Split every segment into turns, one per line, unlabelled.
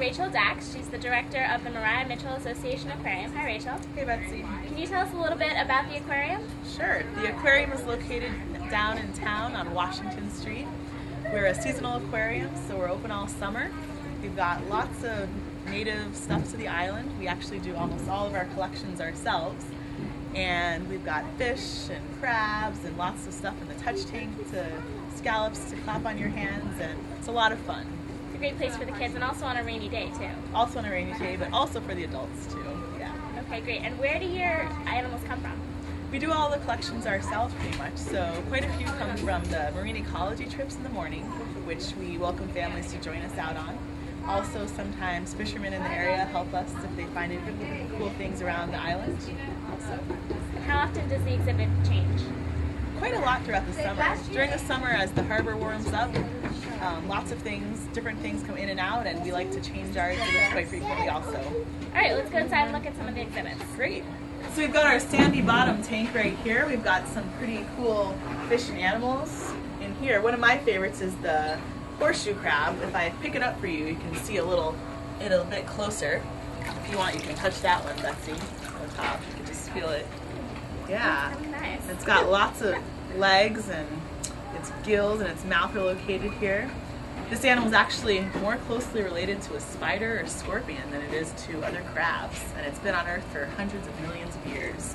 Rachel Dax. She's the director of the Mariah Mitchell Association Aquarium. Hi, Rachel.
Hey, Betsy.
Can you tell us a little bit about the aquarium?
Sure. The aquarium is located down in town on Washington Street. We're a seasonal aquarium, so we're open all summer. We've got lots of native stuff to the island. We actually do almost all of our collections ourselves. And we've got fish and crabs and lots of stuff in the touch tank to scallops to clap on your hands, and it's a lot of fun.
It's a great place for the kids and also on a rainy day too.
Also on a rainy day, but also for the adults too. Yeah.
Okay, great. And where do your animals come from?
We do all the collections ourselves pretty much, so quite a few come from the marine ecology trips in the morning, which we welcome families to join us out on. Also, sometimes fishermen in the area help us if they find any cool things around the island. Also.
How often does the exhibit change?
Quite a lot throughout the summer. During the summer, as the harbor warms up, lots of things, different things come in and out, and we like to change our exhibits quite frequently also.
All right, let's go inside and look at some of the exhibits.
Great. So we've got our sandy bottom tank right here. We've got some pretty cool fish and animals in here. One of my favorites is the horseshoe crab. If I pick it up for you, you can see it a bit closer. If you want, you can touch that one, Betsy, on top. You can just feel it. Yeah.
That's nice.
It's got lots of legs, and its gills and its mouth are located here. This animal is actually more closely related to a spider or scorpion than it is to other crabs, and it's been on Earth for hundreds of millions of years.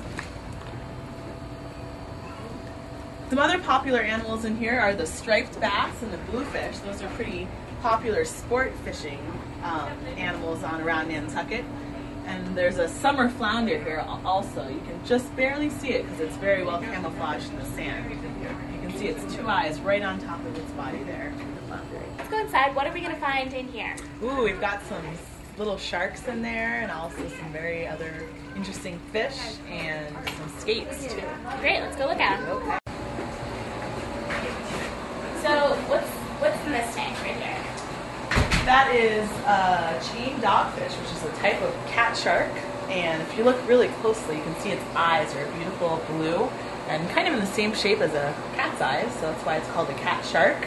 Some other popular animals in here are the striped bass and the bluefish. Those are pretty popular sport fishing animals around Nantucket. And there's a summer flounder here also. You can just barely see it because it's very well camouflaged in the sand. You can see its two eyes right on top of its body there.
Let's go inside. What are we going to find in here?
Ooh, we've got some little sharks in there, and also some very other interesting fish and some skates too.
Great, let's go look at them.
Okay.
So what's in this tank right here?
That is a chain dogfish, which is a type of cat shark. And if you look really closely, you can see its eyes are beautiful blue and kind of in the same shape as a cat's eyes, so that's why it's called a cat shark.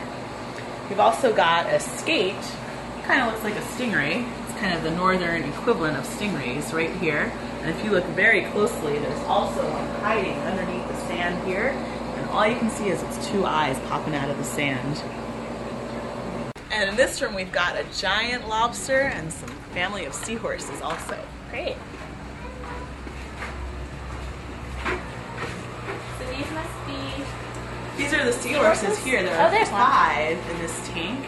We've also got a skate. It kind of looks like a stingray. It's kind of the northern equivalent of stingrays right here. And if you look very closely, there's also one hiding underneath the sand here. And all you can see is its two eyes popping out of the sand. And in this room, we've got a giant lobster and some family of seahorses also.
Great. So these must be...
These are the seahorses here. There are 5 in this tank.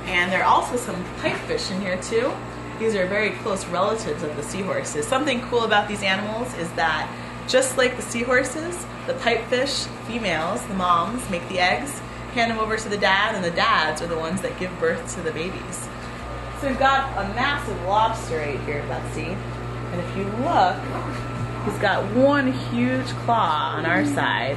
And there are also some pipefish in here too. These are very close relatives of the seahorses. Something cool about these animals is that just like the seahorses, the pipefish females, the moms, make the eggs, hand them over to the dad, and the dads are the ones that give birth to the babies. So we've got a massive lobster right here, Betsy. And if you look, he's got one huge claw on our side.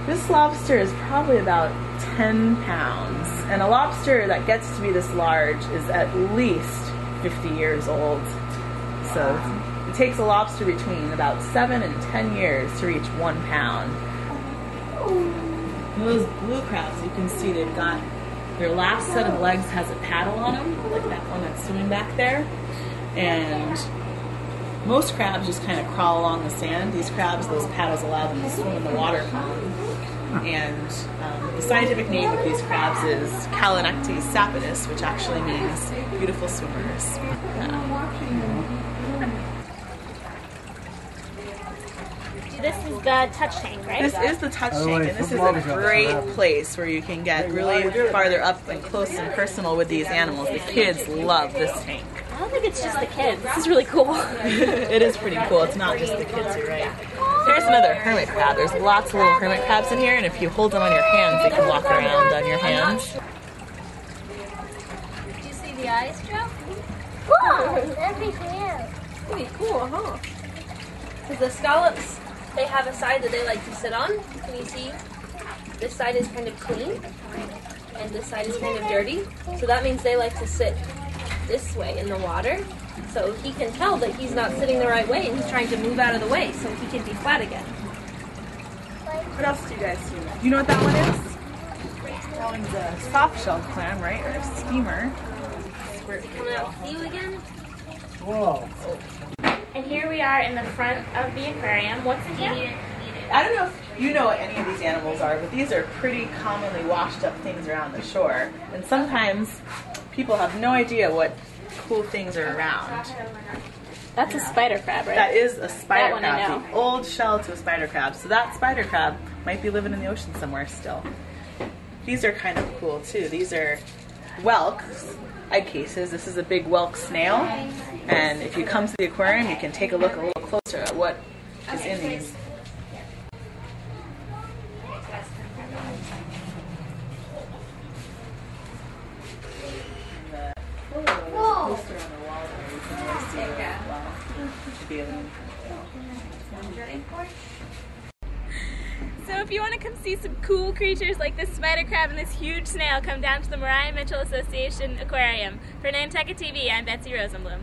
This lobster is probably about 10 pounds. And a lobster that gets to be this large is at least 50 years old. So it takes a lobster between about 7 and 10 years to reach 1 pound. And those blue crabs, you can see they've got, their last set of legs has a paddle on them, like that one that's swimming back there. And most crabs just kind of crawl along the sand. These crabs, those paddles allow them to swim in the water column. And the scientific name of these crabs is Calanectes sapidus, which actually means beautiful swimmers.
This is the touch tank, right?
This is the touch tank, and this is a great place where you can get really farther up and close and personal with these animals. The kids love this tank.
I don't think it's just the kids. This is really cool.
It is pretty cool. It's not just the kids, you're right. Here's another hermit crab. There's lots of little hermit crabs in here, and if you hold them on your hands, they can walk around on your hands.
Did you see the eyes, Joe?
Cool! That'd be cool.
Pretty cool, huh? Because the scallops, they have a side that they like to sit on. Can you see? This side is kind of clean, and this side is kind of dirty. So that means they like to sit this way in the water. So he can tell that he's not sitting the right way, and he's trying to move out of the way so he can be flat again.
What else do you guys see? Do you know what that one is? That one's a soft shell clam, right? Or a steamer.
Coming out to you again.
Whoa.
And here we are in the front of the aquarium. What's in here?
I don't know if you know what any of these animals are, but these are pretty commonly washed up things around the shore. And sometimes people have no idea what cool things are around.
That's a spider crab, right?
That is a spider
That one I
crab,
know.
the old shell to a spider crab. So that spider crab might be living in the ocean somewhere still. These are kind of cool too. These are whelks, egg cases. This is a big whelk snail. And if you come to the aquarium, you can take a look a little closer at what is in these. Poster on the wall there, you can really see it well. Should be able to-
So if you want to come see some cool creatures like this spider crab and this huge snail, come down to the Mariah Mitchell Association Aquarium. For Nantucket TV, I'm Betsy Rosenblum.